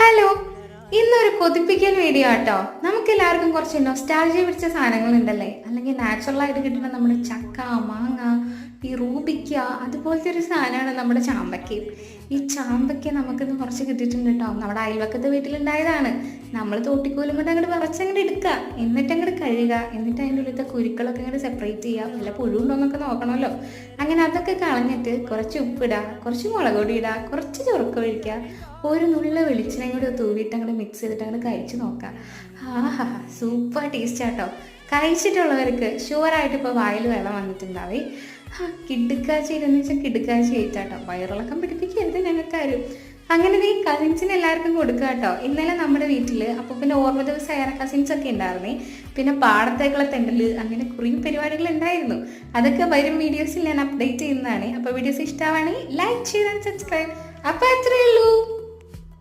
Hello, ഇന്നൊരു കൊതിപ്പിക്കൽ video ആട്ടോ. നമുക്ക് എല്ലാവർക്കും കുറച്ച് നൊസ്റ്റാൾജിയ പിടിച്ച സാധനങ്ങളുണ്ടല്ലേ, അല്ലെങ്കിൽ നാച്ചുറൽ ആയിട്ട് കിട്ടുന്ന നമ്മുടെ ചക്ക, മാങ്ങ, ഈ റൂബിക്ക, അതുപോലത്തെ ഒരു സാധനമാണ് നമ്മുടെ ചാമ്പയ്ക്ക. ഈ ചാമ്പയ്ക്ക നമുക്കിന്ന് കുറച്ച് കിട്ടിയിട്ടുണ്ട് കേട്ടോ. നമ്മുടെ അയൽവക്കത്തെ വീട്ടിലുണ്ടായതാണ്. നമ്മൾ തോട്ടിക്കോലും കൊണ്ട് അങ്ങോട്ട് പറിച്ചങ്ങോട്ട് എടുക്കുക, എന്നിട്ട് അങ്ങോട്ട് കഴുകുക, എന്നിട്ട് അതിൻ്റെ ഉള്ളിലത്തെ കുരുക്കളൊക്കെ അങ്ങോട്ട് സെപ്പറേറ്റ് ചെയ്യുക. വല്ല പുഴുണ്ടോന്നൊക്കെ നോക്കണമല്ലോ. അങ്ങനെ അതൊക്കെ കളഞ്ഞിട്ട് കുറച്ച് ഉപ്പിടുക, കുറച്ച് മുളക് പൊടി ഇടുക, കുറച്ച് ചൊറുക്ക ഒഴിക്കുക, ഒരു നുള്ള വെളിച്ചെണ്ണയും കൂടി തൂവിയിട്ട് അങ്ങോട്ട് മിക്സ് ചെയ്തിട്ട് അങ്ങോട്ട് കഴിച്ച് നോക്കാം. ആഹാ, സൂപ്പർ ടേസ്റ്റ് ആട്ടോ. കഴിച്ചിട്ടുള്ളവർക്ക് ഷുവറായിട്ട് ഇപ്പോൾ വായിൽ വെള്ളം വന്നിട്ടുണ്ടാവേ. കിടുക്കാച്ചി ഇതെന്ന് വെച്ചാൽ കിടുക്കാച്ചി ആയിട്ടാട്ടോ. വയറിളക്കം പിടിപ്പിക്കരുത് ഞങ്ങൾക്കാരും. അങ്ങനെ നീ കസിൻസിന് എല്ലാവർക്കും കൊടുക്കുക കേട്ടോ. ഇന്നലെ നമ്മുടെ വീട്ടിൽ അപ്പോൾ പിന്നെ ഓർമ്മ ദിവസമായ കസിൻസ് ഒക്കെ ഉണ്ടായിരുന്നേ. പിന്നെ പാടത്തേക്കുള്ള തെണ്ടല്, അങ്ങനെ കുറേ പരിപാടികൾ ഉണ്ടായിരുന്നു. അതൊക്കെ വരും വീഡിയോസിൽ ഞാൻ അപ്ഡേറ്റ് ചെയ്യുന്നതാണ്. അപ്പോൾ വീഡിയോസ് ഇഷ്ടമാണെങ്കിൽ ലൈക്ക് ചെയ്ത് സബ്സ്ക്രൈബ്. അപ്പോൾ അത്രയേ ഉള്ളൂ.